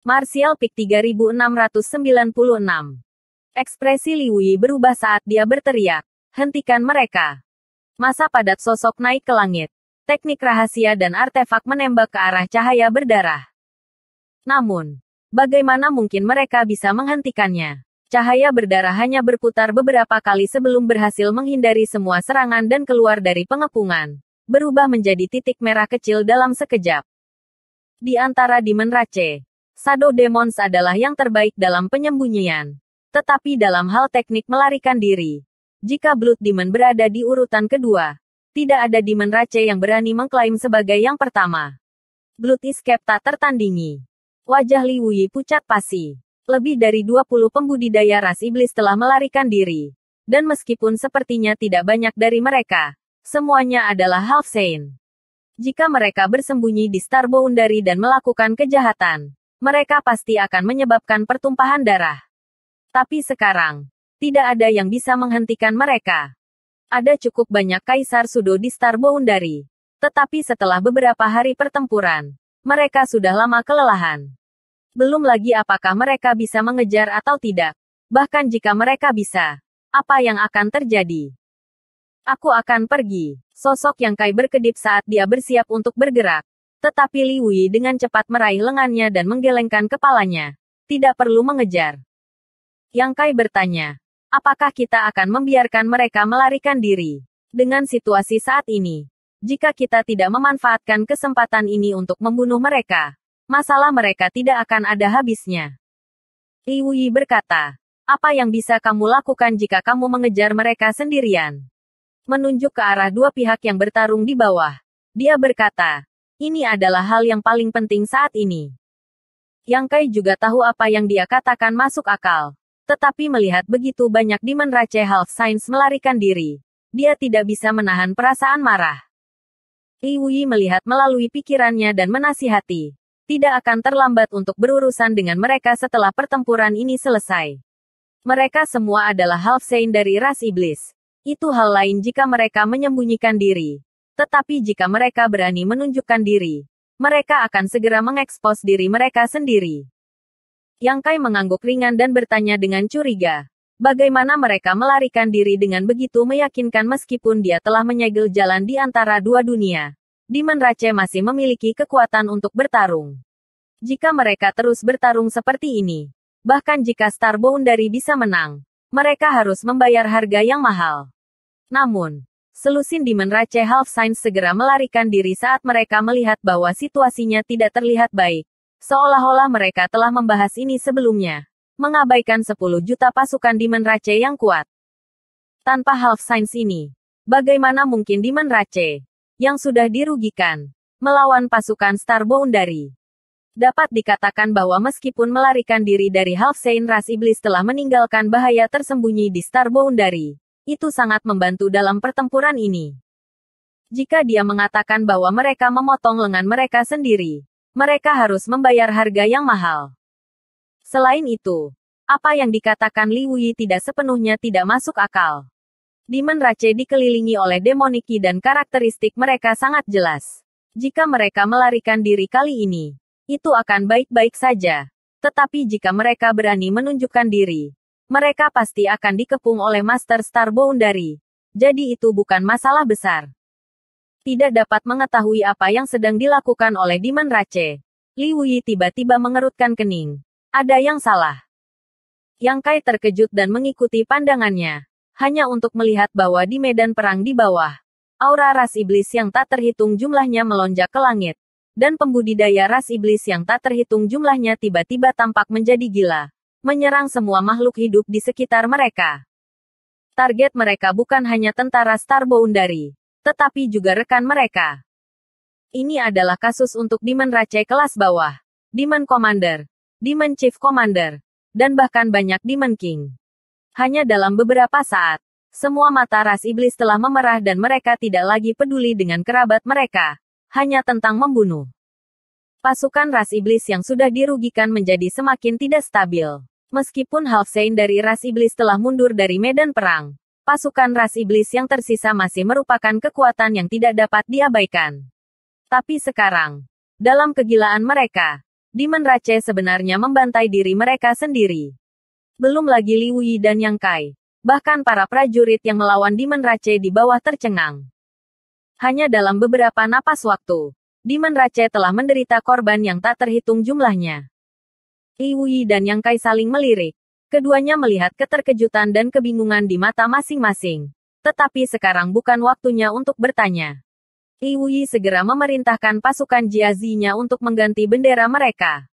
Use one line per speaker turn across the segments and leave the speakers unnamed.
Martial Peak 3696. Ekspresi Liu Yi berubah saat dia berteriak, "Hentikan mereka!" Masa padat sosok naik ke langit. Teknik rahasia dan artefak menembak ke arah cahaya berdarah. Namun, bagaimana mungkin mereka bisa menghentikannya? Cahaya berdarah hanya berputar beberapa kali sebelum berhasil menghindari semua serangan dan keluar dari pengepungan. Berubah menjadi titik merah kecil dalam sekejap. Di antara Demon Rache, Shadow Demons adalah yang terbaik dalam penyembunyian. Tetapi dalam hal teknik melarikan diri, jika Blood Demon berada di urutan kedua, tidak ada Demon Rache yang berani mengklaim sebagai yang pertama. Blood Escape tak tertandingi. Wajah Liu Yi pucat pasi. Lebih dari 20 pembudidaya ras iblis telah melarikan diri. Dan meskipun sepertinya tidak banyak dari mereka, semuanya adalah Half Saint. Jika mereka bersembunyi di Star Boundary dan melakukan kejahatan, mereka pasti akan menyebabkan pertumpahan darah. Tapi sekarang, tidak ada yang bisa menghentikan mereka. Ada cukup banyak Kaisar Sudo di Star Boundary. Tetapi setelah beberapa hari pertempuran, mereka sudah lama kelelahan. Belum lagi apakah mereka bisa mengejar atau tidak. Bahkan jika mereka bisa, apa yang akan terjadi? Aku akan pergi. Sosok Yang Kai berkedip saat dia bersiap untuk bergerak. Tetapi Liu Yi dengan cepat meraih lengannya dan menggelengkan kepalanya. Tidak perlu mengejar. Yang Kai bertanya, apakah kita akan membiarkan mereka melarikan diri? Dengan situasi saat ini, jika kita tidak memanfaatkan kesempatan ini untuk membunuh mereka, masalah mereka tidak akan ada habisnya. Liu Yi berkata, apa yang bisa kamu lakukan jika kamu mengejar mereka sendirian? Menunjuk ke arah dua pihak yang bertarung di bawah. Dia berkata, ini adalah hal yang paling penting saat ini. Yang Kai juga tahu apa yang dia katakan masuk akal. Tetapi melihat begitu banyak Demon Rache Half Saints melarikan diri, dia tidak bisa menahan perasaan marah. Liu Yi melihat melalui pikirannya dan menasihati. Tidak akan terlambat untuk berurusan dengan mereka setelah pertempuran ini selesai. Mereka semua adalah Half Saint dari ras iblis. Itu hal lain jika mereka menyembunyikan diri. Tetapi jika mereka berani menunjukkan diri, mereka akan segera mengekspos diri mereka sendiri. Yang Kai mengangguk ringan dan bertanya dengan curiga. Bagaimana mereka melarikan diri dengan begitu meyakinkan meskipun dia telah menyegel jalan di antara dua dunia. Demon Rache masih memiliki kekuatan untuk bertarung. Jika mereka terus bertarung seperti ini, bahkan jika Star Boundary bisa menang, mereka harus membayar harga yang mahal. Namun, selusin Demon Rache Half Saints segera melarikan diri saat mereka melihat bahwa situasinya tidak terlihat baik. Seolah-olah mereka telah membahas ini sebelumnya. Mengabaikan 10 juta pasukan Demon Rache yang kuat. Tanpa Half Saints ini, bagaimana mungkin Demon Rache, yang sudah dirugikan, melawan pasukan Star Boundary? Dapat dikatakan bahwa meskipun melarikan diri dari Half Saint ras iblis telah meninggalkan bahaya tersembunyi di Star Boundary, itu sangat membantu dalam pertempuran ini. Jika dia mengatakan bahwa mereka memotong lengan mereka sendiri, mereka harus membayar harga yang mahal. Selain itu, apa yang dikatakan Liu Yi tidak sepenuhnya tidak masuk akal. Demon Rache dikelilingi oleh demoniki dan karakteristik mereka sangat jelas. Jika mereka melarikan diri kali ini, itu akan baik-baik saja. Tetapi jika mereka berani menunjukkan diri, mereka pasti akan dikepung oleh Master Star Boundary. Jadi itu bukan masalah besar. Tidak dapat mengetahui apa yang sedang dilakukan oleh Demon Rache. Liu Yi tiba-tiba mengerutkan kening. Ada yang salah. Yang Kai terkejut dan mengikuti pandangannya. Hanya untuk melihat bahwa di medan perang di bawah, aura ras iblis yang tak terhitung jumlahnya melonjak ke langit. Dan pembudidaya ras iblis yang tak terhitung jumlahnya tiba-tiba tampak menjadi gila. Menyerang semua makhluk hidup di sekitar mereka. Target mereka bukan hanya tentara Star Boundary, tetapi juga rekan mereka. Ini adalah kasus untuk Demon Rache kelas bawah, Demon Commander, Demon Chief Commander, dan bahkan banyak Demon King. Hanya dalam beberapa saat, semua mata ras iblis telah memerah dan mereka tidak lagi peduli dengan kerabat mereka, hanya tentang membunuh. Pasukan ras iblis yang sudah dirugikan menjadi semakin tidak stabil. Meskipun Half Saint dari ras iblis telah mundur dari medan perang, pasukan ras iblis yang tersisa masih merupakan kekuatan yang tidak dapat diabaikan. Tapi sekarang, dalam kegilaan mereka, Demon Rache sebenarnya membantai diri mereka sendiri. Belum lagi Li Wuyi dan Yang Kai. Bahkan para prajurit yang melawan Demon Rache di bawah tercengang. Hanya dalam beberapa napas waktu, Demon Rache telah menderita korban yang tak terhitung jumlahnya. Li Wuyi dan Yang Kai saling melirik. Keduanya melihat keterkejutan dan kebingungan di mata masing-masing. Tetapi sekarang bukan waktunya untuk bertanya. Li Wuyi segera memerintahkan pasukan Jiazi-nya untuk mengganti bendera mereka.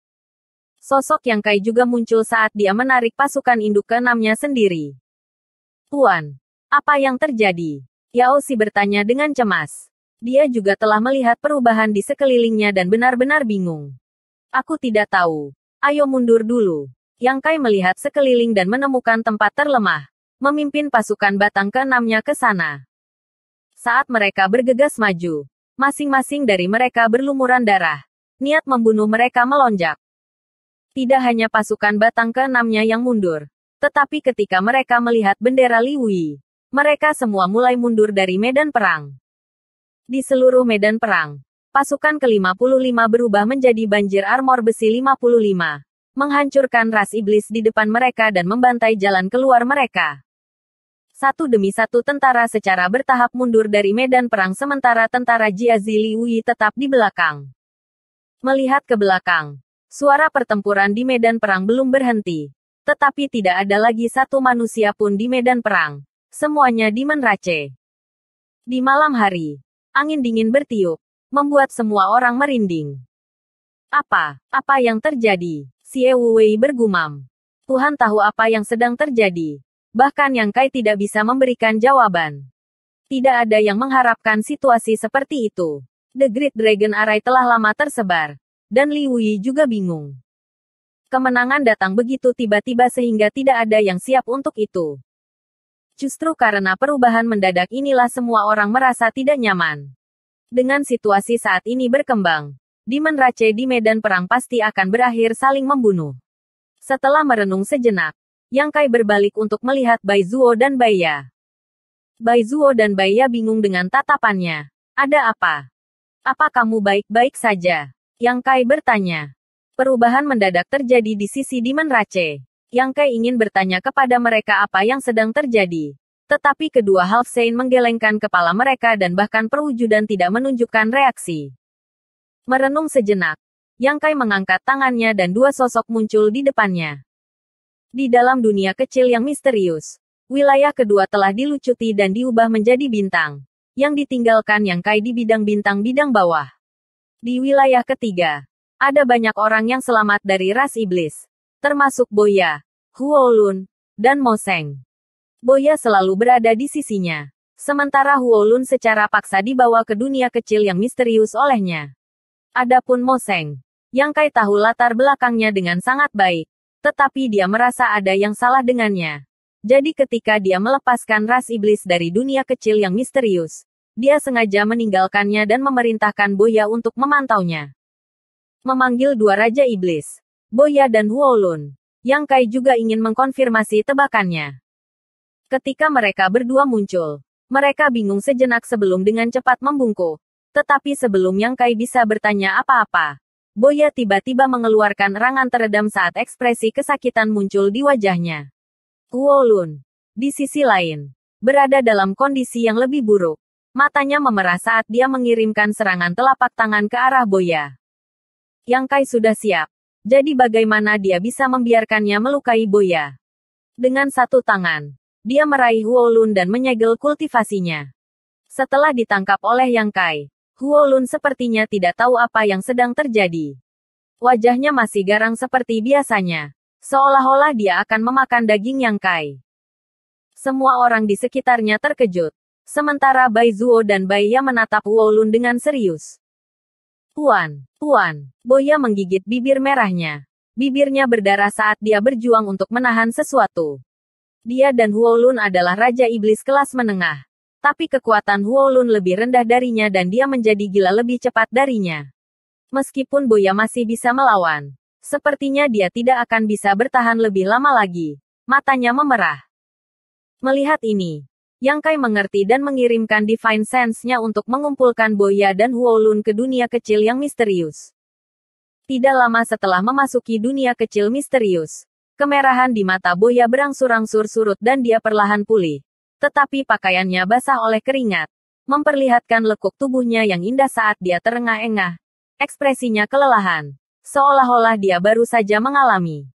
Sosok Yang Kai juga muncul saat dia menarik pasukan induk ke-6-nya sendiri. Tuan, apa yang terjadi? Yao Xi bertanya dengan cemas. Dia juga telah melihat perubahan di sekelilingnya dan benar-benar bingung. Aku tidak tahu. Ayo mundur dulu. Yang Kai melihat sekeliling dan menemukan tempat terlemah. Memimpin pasukan batang ke-6-nya ke sana. Saat mereka bergegas maju, masing-masing dari mereka berlumuran darah. Niat membunuh mereka melonjak. Tidak hanya pasukan batang ke-6-nya yang mundur, tetapi ketika mereka melihat bendera Li Wuyi, mereka semua mulai mundur dari medan perang. Di seluruh medan perang, pasukan ke-55 berubah menjadi banjir armor besi 55, menghancurkan ras iblis di depan mereka dan membantai jalan keluar mereka. Satu demi satu tentara secara bertahap mundur dari medan perang sementara tentara Jiazi Li Wuyi tetap di belakang. Melihat ke belakang, suara pertempuran di medan perang belum berhenti. Tetapi tidak ada lagi satu manusia pun di medan perang. Semuanya Demon Rache. Di malam hari, angin dingin bertiup, membuat semua orang merinding. Apa yang terjadi? Xie Wuwei bergumam. Tuhan tahu apa yang sedang terjadi. Bahkan Yang Kai tidak bisa memberikan jawaban. Tidak ada yang mengharapkan situasi seperti itu. The Great Dragon Array telah lama tersebar. Dan Li Wuyi juga bingung. Kemenangan datang begitu tiba-tiba sehingga tidak ada yang siap untuk itu. Justru karena perubahan mendadak inilah semua orang merasa tidak nyaman. Dengan situasi saat ini berkembang, Demon Rache di medan perang pasti akan berakhir saling membunuh. Setelah merenung sejenak, Yang Kai berbalik untuk melihat Bai Zuo dan Bai Ya. Bai Zuo dan Bai Ya bingung dengan tatapannya. Ada apa? Apa kamu baik-baik saja? Yang Kai bertanya. Perubahan mendadak terjadi di sisi Demon Rache. Yang Kai ingin bertanya kepada mereka apa yang sedang terjadi. Tetapi kedua Half Saint menggelengkan kepala mereka dan bahkan perwujudan tidak menunjukkan reaksi. Merenung sejenak, Yang Kai mengangkat tangannya dan dua sosok muncul di depannya. Di dalam dunia kecil yang misterius, wilayah kedua telah dilucuti dan diubah menjadi bintang. Yang ditinggalkan Yang Kai di bidang bintang-bidang bawah. Di wilayah ketiga, ada banyak orang yang selamat dari ras iblis, termasuk Boya, Huolun, dan Moseng. Boya selalu berada di sisinya, sementara Huolun secara paksa dibawa ke dunia kecil yang misterius olehnya. Adapun Moseng, Yang Kai tahu latar belakangnya dengan sangat baik, tetapi dia merasa ada yang salah dengannya. Jadi ketika dia melepaskan ras iblis dari dunia kecil yang misterius, dia sengaja meninggalkannya dan memerintahkan Boya untuk memantaunya. Memanggil dua raja iblis, Boya dan Huolun. Yang Kai juga ingin mengkonfirmasi tebakannya. Ketika mereka berdua muncul, mereka bingung sejenak sebelum dengan cepat membungkuk. Tetapi sebelum Yang Kai bisa bertanya apa-apa, Boya tiba-tiba mengeluarkan erangan teredam saat ekspresi kesakitan muncul di wajahnya. Huolun, di sisi lain, berada dalam kondisi yang lebih buruk. Matanya memerah saat dia mengirimkan serangan telapak tangan ke arah Boya. Yang Kai sudah siap. Jadi bagaimana dia bisa membiarkannya melukai Boya? Dengan satu tangan, dia meraih Huolun dan menyegel kultivasinya. Setelah ditangkap oleh Yang Kai, Huolun sepertinya tidak tahu apa yang sedang terjadi. Wajahnya masih garang seperti biasanya. Seolah-olah dia akan memakan daging Yang Kai. Semua orang di sekitarnya terkejut. Sementara Bai Zuo dan Bai Ya menatap Huolun dengan serius. Tuan, Boya menggigit bibir merahnya. Bibirnya berdarah saat dia berjuang untuk menahan sesuatu. Dia dan Huolun adalah Raja Iblis kelas menengah. Tapi kekuatan Huolun lebih rendah darinya dan dia menjadi gila lebih cepat darinya. Meskipun Boya masih bisa melawan, sepertinya dia tidak akan bisa bertahan lebih lama lagi. Matanya memerah. Melihat ini, Yang Kai mengerti dan mengirimkan Divine Sense-nya untuk mengumpulkan Boya dan Huolun ke dunia kecil yang misterius. Tidak lama setelah memasuki dunia kecil misterius, kemerahan di mata Boya berangsur-angsur surut dan dia perlahan pulih. Tetapi pakaiannya basah oleh keringat, memperlihatkan lekuk tubuhnya yang indah saat dia terengah-engah. Ekspresinya kelelahan, seolah-olah dia baru saja mengalami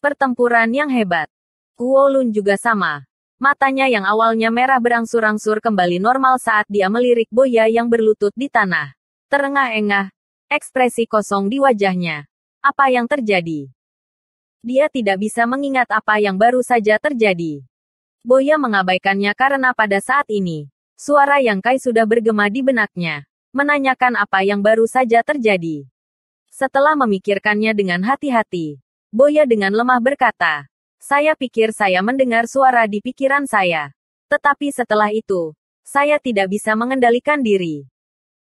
pertempuran yang hebat. Wolun juga sama. Matanya yang awalnya merah berangsur-angsur kembali normal saat dia melirik Boya yang berlutut di tanah. Terengah-engah, ekspresi kosong di wajahnya. Apa yang terjadi? Dia tidak bisa mengingat apa yang baru saja terjadi. Boya mengabaikannya karena pada saat ini, suara Yang Kai sudah bergema di benaknya, menanyakan apa yang baru saja terjadi. Setelah memikirkannya dengan hati-hati, Boya dengan lemah berkata, "Saya pikir saya mendengar suara di pikiran saya. Tetapi setelah itu, saya tidak bisa mengendalikan diri.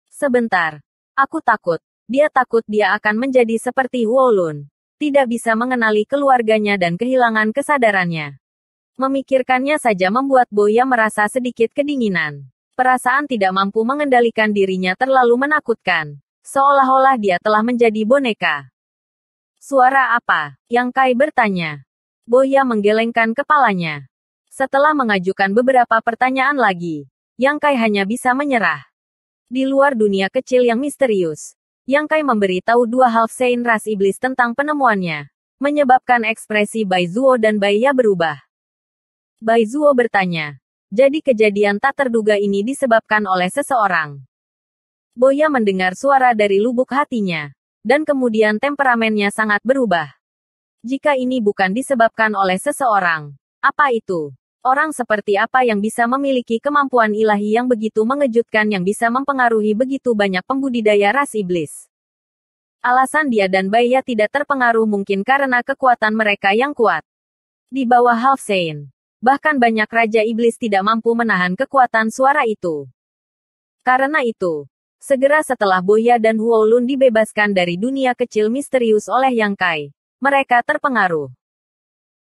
Sebentar. Aku takut. Dia takut dia akan menjadi seperti Wolun. Tidak bisa mengenali keluarganya dan kehilangan kesadarannya." Memikirkannya saja membuat Boya merasa sedikit kedinginan. Perasaan tidak mampu mengendalikan dirinya terlalu menakutkan. Seolah-olah dia telah menjadi boneka. "Suara apa?" Yang Kai bertanya. Boya menggelengkan kepalanya. Setelah mengajukan beberapa pertanyaan lagi, Yang Kai hanya bisa menyerah. Di luar dunia kecil yang misterius, Yang Kai memberitahu dua half Saint ras iblis tentang penemuannya, menyebabkan ekspresi Bai Zuo dan Bai Ya berubah. Bai Zuo bertanya, "Jadi kejadian tak terduga ini disebabkan oleh seseorang?" Boya mendengar suara dari lubuk hatinya, dan kemudian temperamennya sangat berubah. Jika ini bukan disebabkan oleh seseorang, apa itu? Orang seperti apa yang bisa memiliki kemampuan ilahi yang begitu mengejutkan yang bisa mempengaruhi begitu banyak pembudidaya ras iblis? Alasan dia dan Bai Ya tidak terpengaruh mungkin karena kekuatan mereka yang kuat. Di bawah Half Saint, bahkan banyak raja iblis tidak mampu menahan kekuatan suara itu. Karena itu, segera setelah Boya dan Wolun dibebaskan dari dunia kecil misterius oleh Yang Kai, mereka terpengaruh.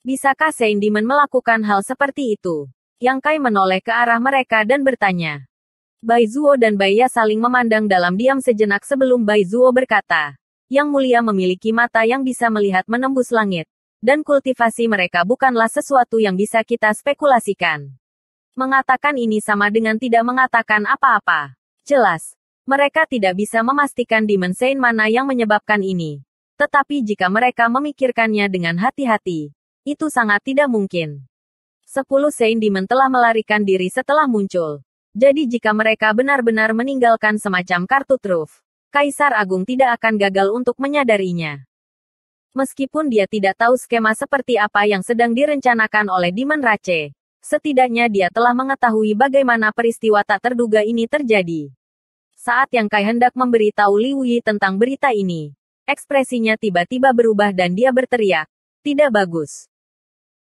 Bisakah Saint Demon melakukan hal seperti itu? Yang Kai menoleh ke arah mereka dan bertanya. Bai Zuo dan Bai Ya saling memandang dalam diam sejenak sebelum Bai Zuo berkata, "Yang Mulia memiliki mata yang bisa melihat menembus langit, dan kultivasi mereka bukanlah sesuatu yang bisa kita spekulasikan." Mengatakan ini sama dengan tidak mengatakan apa-apa. Jelas, mereka tidak bisa memastikan Demon Saint mana yang menyebabkan ini. Tetapi jika mereka memikirkannya dengan hati-hati, itu sangat tidak mungkin. 10 Saint Demon telah melarikan diri setelah muncul. Jadi jika mereka benar-benar meninggalkan semacam kartu truf, Kaisar Agung tidak akan gagal untuk menyadarinya. Meskipun dia tidak tahu skema seperti apa yang sedang direncanakan oleh Demon Rache, setidaknya dia telah mengetahui bagaimana peristiwa tak terduga ini terjadi. Saat Yang Kai hendak memberitahu Liu Yi tentang berita ini, ekspresinya tiba-tiba berubah dan dia berteriak, "Tidak bagus."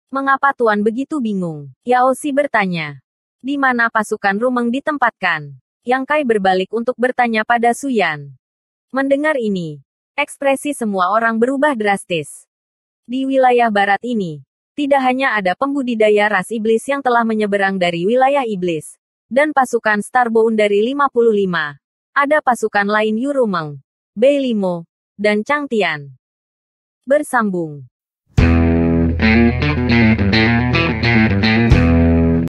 "Mengapa Tuan begitu bingung?" Yao Xi bertanya. "Di mana pasukan Rumeng ditempatkan?" Yang Kai berbalik untuk bertanya pada Su Yan. Mendengar ini, ekspresi semua orang berubah drastis. Di wilayah barat ini, tidak hanya ada pembudidaya ras iblis yang telah menyeberang dari wilayah iblis, dan pasukan Starbound dari 55. Ada pasukan lain Yu Rumeng, Bei Limo, dan Chang Tian. Bersambung.